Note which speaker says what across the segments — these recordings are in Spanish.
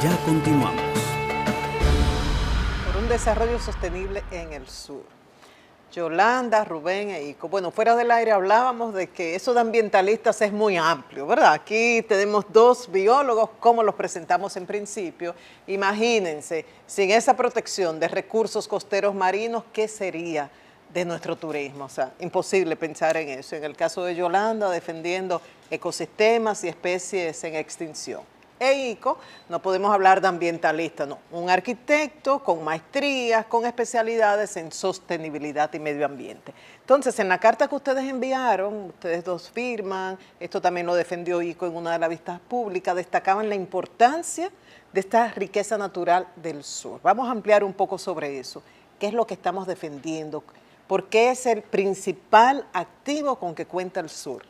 Speaker 1: Ya continuamos.
Speaker 2: Por un desarrollo sostenible en el sur. Yolanda, Rubén e Ico. Bueno, fuera del aire hablábamos de que eso de ambientalistas es muy amplio, ¿verdad? Aquí tenemos dos biólogos, como los presentamos en principio. Imagínense, sin esa protección de recursos costeros marinos, ¿qué sería de nuestro turismo? O sea, imposible pensar en eso. En el caso de Yolanda, defendiendo ecosistemas y especies en extinción. Ico, no podemos hablar de ambientalista, no, un arquitecto con maestrías, con especialidades en sostenibilidad y medio ambiente. Entonces, en la carta que ustedes enviaron, ustedes dos firman, esto también lo defendió Ico en una de las vistas públicas, destacaban la importancia de esta riqueza natural del sur. Vamos a ampliar un poco sobre eso. ¿Qué es lo que estamos defendiendo? ¿Por qué es el principal activo con que cuenta el sur?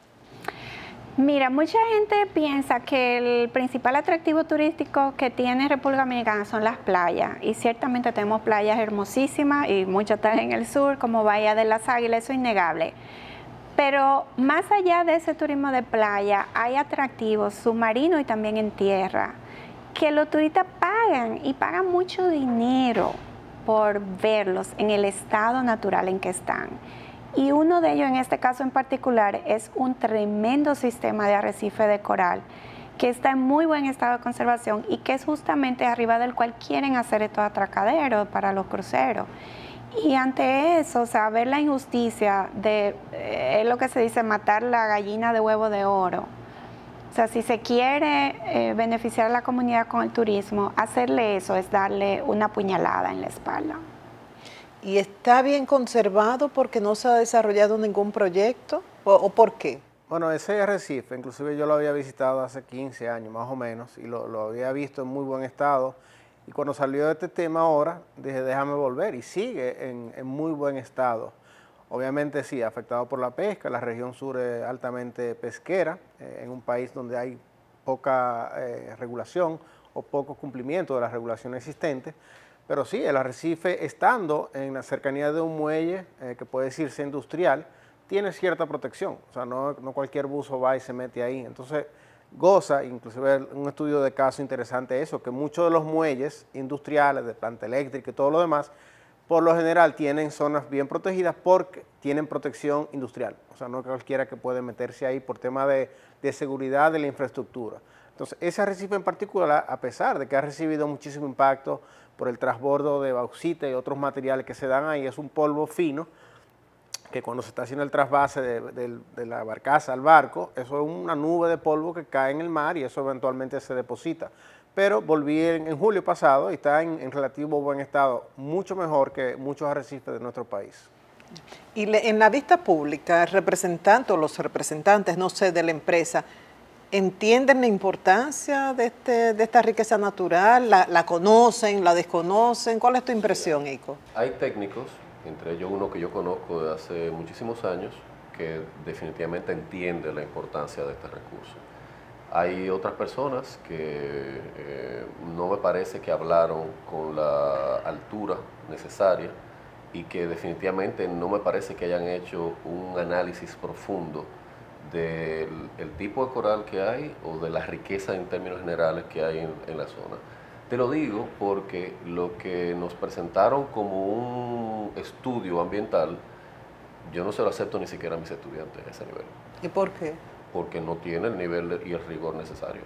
Speaker 3: Mira, mucha gente piensa que el principal atractivo turístico que tiene República Dominicana son las playas, y ciertamente tenemos playas hermosísimas y muchas están en el sur, como Bahía de las Águilas, eso es innegable. Pero más allá de ese turismo de playa, hay atractivos submarinos y también en tierra, que los turistas pagan, y pagan mucho dinero por verlos en el estado natural en que están. Y uno de ellos, en este caso en particular, es un tremendo sistema de arrecife de coral que está en muy buen estado de conservación y que es justamente arriba del cual quieren hacer estos atracaderos para los cruceros. Y ante eso, o sea, ver la injusticia de, es lo que se dice, matar la gallina de huevo de oro. O sea, si se quiere beneficiar a la comunidad con el turismo, hacerle eso es darle una puñalada en la espalda.
Speaker 2: ¿Y está bien conservado porque no se ha desarrollado ningún proyecto? ¿O por qué?
Speaker 4: Bueno, ese arrecife, inclusive yo lo había visitado hace 15 años más o menos, y lo había visto en muy buen estado. Y cuando salió este tema ahora, dije, déjame volver, y sigue en muy buen estado. Obviamente sí, afectado por la pesca, la región sur es altamente pesquera, en un país donde hay poca regulación o poco cumplimiento de las regulaciones existentes. Pero sí, el arrecife, estando en la cercanía de un muelle que puede decirse industrial, tiene cierta protección. O sea, no cualquier buzo va y se mete ahí. Entonces, goza, inclusive un estudio de caso interesante eso, que muchos de los muelles industriales, de planta eléctrica y todo lo demás, por lo general tienen zonas bien protegidas porque tienen protección industrial. O sea, no cualquiera que puede meterse ahí por tema de seguridad de la infraestructura. Entonces, ese arrecife en particular, a pesar de que ha recibido muchísimo impacto por el transbordo de bauxita y otros materiales que se dan ahí, es un polvo fino, que cuando se está haciendo el trasvase de la barcaza al barco, eso es una nube de polvo que cae en el mar y eso eventualmente se deposita. Pero volví en julio pasado y está en relativo buen estado, mucho mejor que muchos arrecifes de nuestro país.
Speaker 2: Y en la vista pública, el representante o los representantes, no sé, de la empresa, ¿entienden la importancia de esta riqueza natural? ¿La conocen, la desconocen? ¿Cuál es tu impresión, Ico?
Speaker 5: Hay técnicos, entre ellos uno que yo conozco de hace muchísimos años, que definitivamente entiende la importancia de este recurso. Hay otras personas que no me parece que hablaron con la altura necesaria y que definitivamente no me parece que hayan hecho un análisis profundo del tipo de coral que hay o de la riqueza en términos generales que hay en la zona. Te lo digo porque lo que nos presentaron como un estudio ambiental, yo no se lo acepto ni siquiera a mis estudiantes a ese nivel.
Speaker 2: ¿Y por qué?
Speaker 5: Porque no tiene el nivel y el rigor necesario.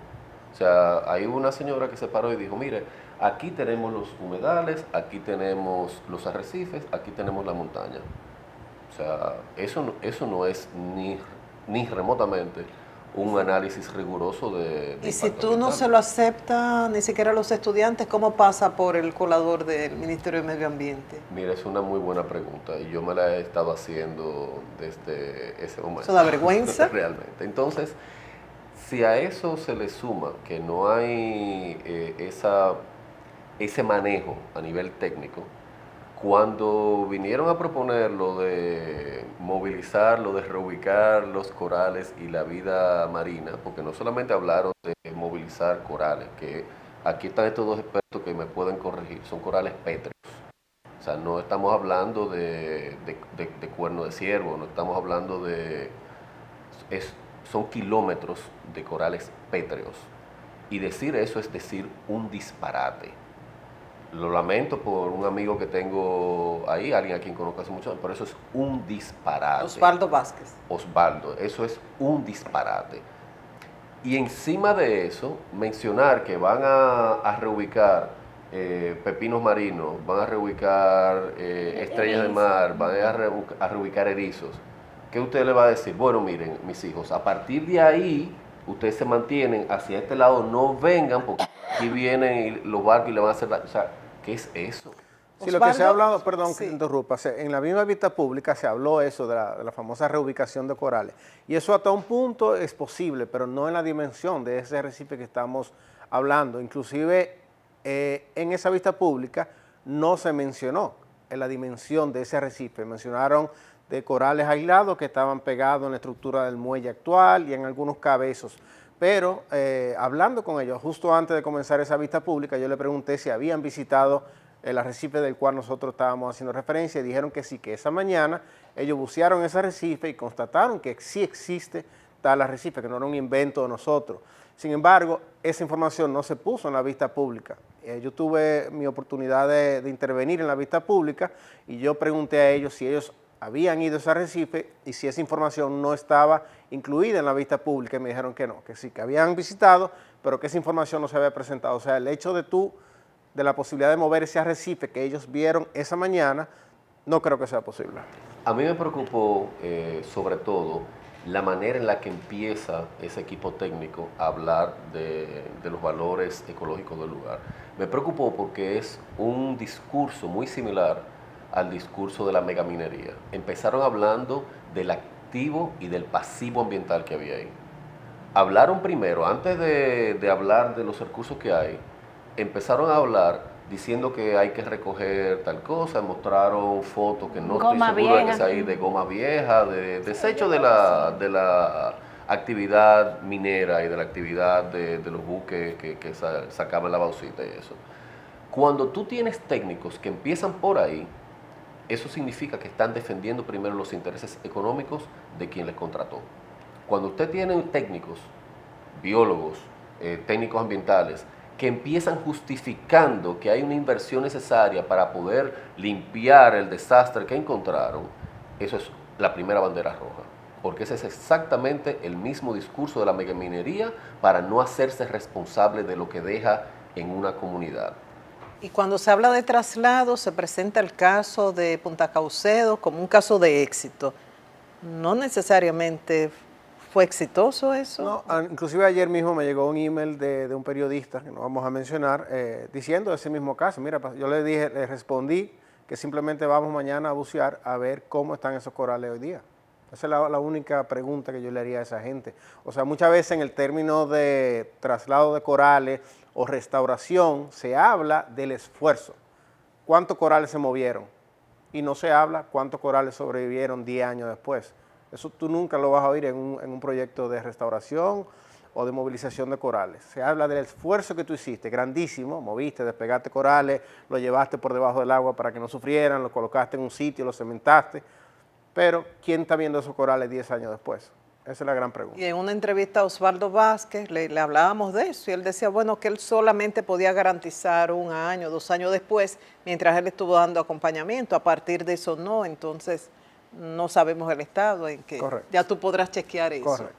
Speaker 5: O sea, hay una señora que se paró y dijo, mire, aquí tenemos los humedales, aquí tenemos los arrecifes, aquí tenemos la montaña. O sea, eso no es ni remotamente un análisis riguroso de
Speaker 2: Y si
Speaker 5: impacto
Speaker 2: tú no
Speaker 5: ambiental.
Speaker 2: se lo aceptas, ni siquiera los estudiantes, ¿cómo pasa por el colador del Ministerio de Medio Ambiente?
Speaker 5: Mira, es una muy buena pregunta y yo me la he estado haciendo desde ese momento.
Speaker 2: ¿Eso da vergüenza?
Speaker 5: Realmente. Entonces, si a eso se le suma que no hay ese manejo a nivel técnico, cuando vinieron a proponer lo de movilizar, lo de reubicar los corales y la vida marina, porque no solamente hablaron de movilizar corales, que aquí están estos dos expertos que me pueden corregir, son corales pétreos. O sea, no estamos hablando de cuerno de ciervo, no estamos hablando son kilómetros de corales pétreos. Y decir eso es decir un disparate. Lo lamento por un amigo que tengo ahí, alguien a quien conozco hace mucho años, pero eso es un disparate.
Speaker 2: Osvaldo Vázquez.
Speaker 5: Osvaldo, eso es un disparate. Y encima de eso, mencionar que van a reubicar pepinos marinos, van a reubicar estrellas de mar, van a reubicar erizos. ¿Qué usted le va a decir? Bueno, miren, mis hijos, a partir de ahí, ustedes se mantienen hacia este lado, no vengan, porque aquí vienen los barcos y le van a hacer daño. O sea, ¿qué es eso?
Speaker 4: Sí, lo que se ha
Speaker 2: Osvaldo,
Speaker 4: hablado, perdón
Speaker 2: sí.
Speaker 4: que te interrumpa, en la misma vista pública se habló eso de la famosa reubicación de corales. Y eso hasta un punto es posible, pero no en la dimensión de ese arrecife que estamos hablando. Inclusive en esa vista pública no se mencionó en la dimensión de ese arrecife. Mencionaron de corales aislados que estaban pegados en la estructura del muelle actual y en algunos cabezos. Pero hablando con ellos, justo antes de comenzar esa vista pública, yo le pregunté si habían visitado el arrecife del cual nosotros estábamos haciendo referencia y dijeron que sí, que esa mañana ellos bucearon ese arrecife y constataron que sí existe tal arrecife, que no era un invento de nosotros. Sin embargo, esa información no se puso en la vista pública. Yo tuve mi oportunidad de intervenir en la vista pública y yo pregunté a ellos si ellos habían ido a ese arrecife y si esa información no estaba incluida en la vista pública y me dijeron que no, que sí, que habían visitado, pero que esa información no se había presentado. O sea, el hecho de la posibilidad de mover ese arrecife que ellos vieron esa mañana, no creo que sea posible.
Speaker 5: A mí me preocupó sobre todo la manera en la que empieza ese equipo técnico a hablar de los valores ecológicos del lugar. Me preocupó porque es un discurso muy similar al discurso de la megaminería. Empezaron hablando del activo y del pasivo ambiental que había ahí. Hablaron primero, antes de hablar de los recursos que hay, empezaron a hablar diciendo que hay que recoger tal cosa, mostraron fotos que no
Speaker 3: Goma
Speaker 5: estoy seguro de que
Speaker 3: vieja.
Speaker 5: sea ahí, de goma vieja, de desecho de la actividad minera y de la actividad de los buques que sacaban la bauxita y eso. Cuando tú tienes técnicos que empiezan por ahí, eso significa que están defendiendo primero los intereses económicos de quien les contrató. Cuando usted tiene técnicos, biólogos, técnicos ambientales, que empiezan justificando que hay una inversión necesaria para poder limpiar el desastre que encontraron, eso es la primera bandera roja, porque ese es exactamente el mismo discurso de la megaminería para no hacerse responsable de lo que deja en una comunidad.
Speaker 2: Y cuando se habla de traslado, se presenta el caso de Punta Caucedo como un caso de éxito. No necesariamente fue exitoso eso.
Speaker 4: No, inclusive ayer mismo me llegó un email de un periodista, que no vamos a mencionar, diciendo ese mismo caso. Mira, yo le respondí que simplemente vamos mañana a bucear a ver cómo están esos corales hoy día. Esa es la única pregunta que yo le haría a esa gente. O sea, muchas veces en el término de traslado de corales o restauración se habla del esfuerzo. ¿Cuántos corales se movieron? Y no se habla cuántos corales sobrevivieron 10 años después. Eso tú nunca lo vas a oír en un proyecto de restauración o de movilización de corales. Se habla del esfuerzo que tú hiciste, grandísimo, moviste, despegaste corales, lo llevaste por debajo del agua para que no sufrieran, lo colocaste en un sitio, lo cementaste, pero ¿quién está viendo esos corales 10 años después? Esa es la gran pregunta.
Speaker 2: Y en una entrevista a Osvaldo Vázquez le hablábamos de eso y él decía, bueno, que él solamente podía garantizar 1 año, 2 años después, mientras él estuvo dando acompañamiento. A partir de eso no, entonces no sabemos el estado en que
Speaker 4: Correcto.
Speaker 2: ya tú podrás chequear eso.
Speaker 4: Correcto.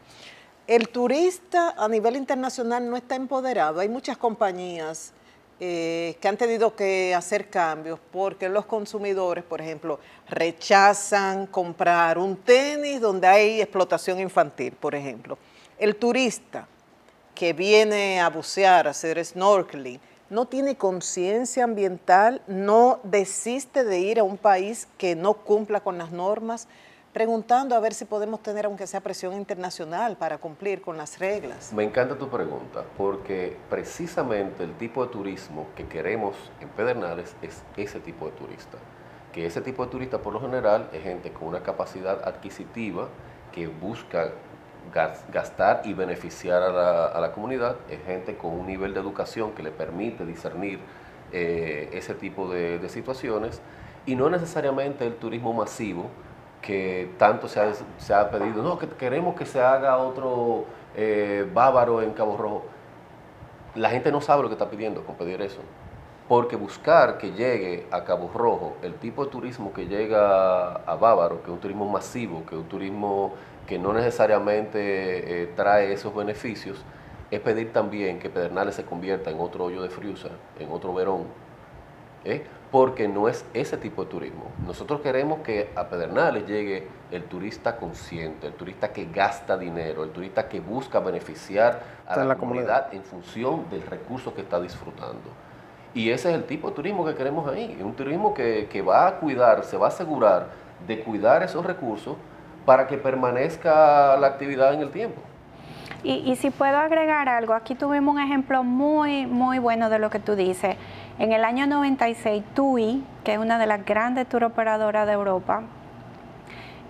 Speaker 2: El turista a nivel internacional no está empoderado. Hay muchas compañías que han tenido que hacer cambios porque los consumidores, por ejemplo, rechazan comprar un tenis donde hay explotación infantil, por ejemplo. El turista que viene a bucear, a hacer snorkeling, no tiene conciencia ambiental, no desiste de ir a un país que no cumpla con las normas, preguntando a ver si podemos tener, aunque sea presión internacional, para cumplir con las reglas.
Speaker 5: Me encanta tu pregunta, porque precisamente el tipo de turismo que queremos en Pedernales es ese tipo de turista. Que ese tipo de turista, por lo general, es gente con una capacidad adquisitiva que busca gastar y beneficiar a la comunidad, es gente con un nivel de educación que le permite discernir ese tipo de situaciones, y no necesariamente el turismo masivo que tanto se ha pedido, no, que queremos que se haga otro Bávaro en Cabo Rojo. la gente no sabe lo que está pidiendo con pedir eso. Porque buscar que llegue a Cabo Rojo el tipo de turismo que llega a Bávaro, que es un turismo masivo, que es un turismo que no necesariamente trae esos beneficios, es pedir también que Pedernales se convierta en otro Hoyo de Friusa, en otro Verón, porque no es ese tipo de turismo. Nosotros queremos que a Pedernales llegue el turista consciente, el turista que gasta dinero, el turista que busca beneficiar a la comunidad en función del recurso que está disfrutando. Y ese es el tipo de turismo que queremos ahí, un turismo que va a cuidar, se va a asegurar de cuidar esos recursos para que permanezca la actividad en el tiempo.
Speaker 3: Y si puedo agregar algo, aquí tuvimos un ejemplo muy, muy bueno de lo que tú dices. En el año 96, TUI, que es una de las grandes tour operadoras de Europa,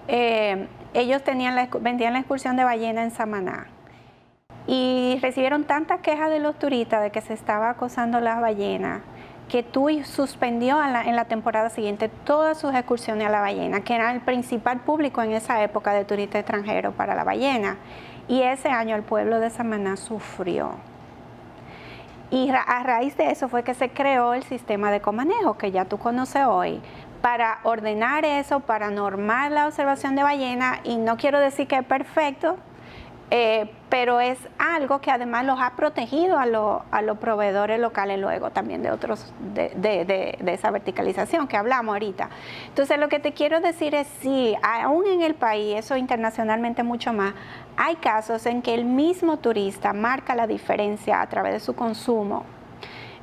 Speaker 3: ellos vendían la excursión de ballena en Samaná. Y recibieron tantas quejas de los turistas de que se estaba acosando las ballenas, que TUI suspendió en la temporada siguiente todas sus excursiones a la ballena, que era el principal público en esa época de turistas extranjeros para la ballena. Y ese año el pueblo de Samaná sufrió. Y a raíz de eso fue que se creó el sistema de comanejo, que ya tú conoces hoy, para ordenar eso, para normar la observación de ballena. Y no quiero decir que es perfecto, pero es algo que además los ha protegido a los proveedores locales luego también de otros, de esa verticalización que hablamos ahorita. Entonces lo que te quiero decir es, sí, aún en el país, eso internacionalmente mucho más, hay casos en que el mismo turista marca la diferencia a través de su consumo.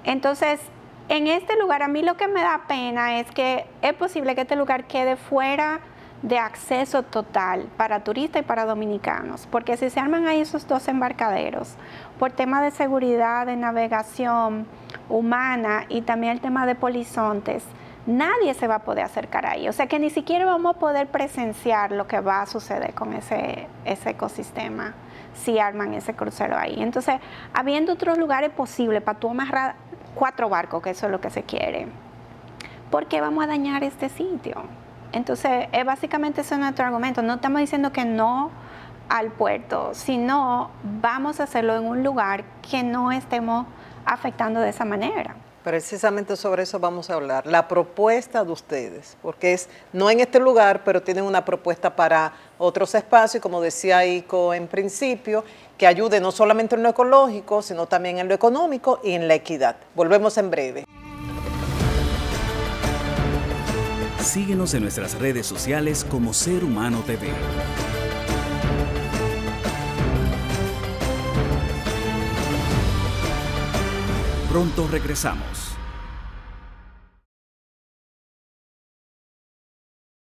Speaker 3: Entonces, en este lugar a mí lo que me da pena es que es posible que este lugar quede fuera de acceso total para turistas y para dominicanos, porque si se arman ahí esos dos embarcaderos, por tema de seguridad, de navegación humana y también el tema de polizontes, nadie se va a poder acercar ahí, o sea que ni siquiera vamos a poder presenciar lo que va a suceder con ese ecosistema si arman ese crucero ahí. Entonces, habiendo otros lugares posibles para tú amarrar 4 barcos, que eso es lo que se quiere, ¿por qué vamos a dañar este sitio? Entonces, básicamente ese es nuestro argumento. No estamos diciendo que no al puerto, sino vamos a hacerlo en un lugar que no estemos afectando de esa manera.
Speaker 2: Precisamente sobre eso vamos a hablar. La propuesta de ustedes, porque es no en este lugar, pero tienen una propuesta para otros espacios, como decía Ico en principio, que ayude no solamente en lo ecológico, sino también en lo económico y en la equidad. Volvemos en breve.
Speaker 1: Síguenos en nuestras redes sociales como Ser Humano TV. Pronto regresamos.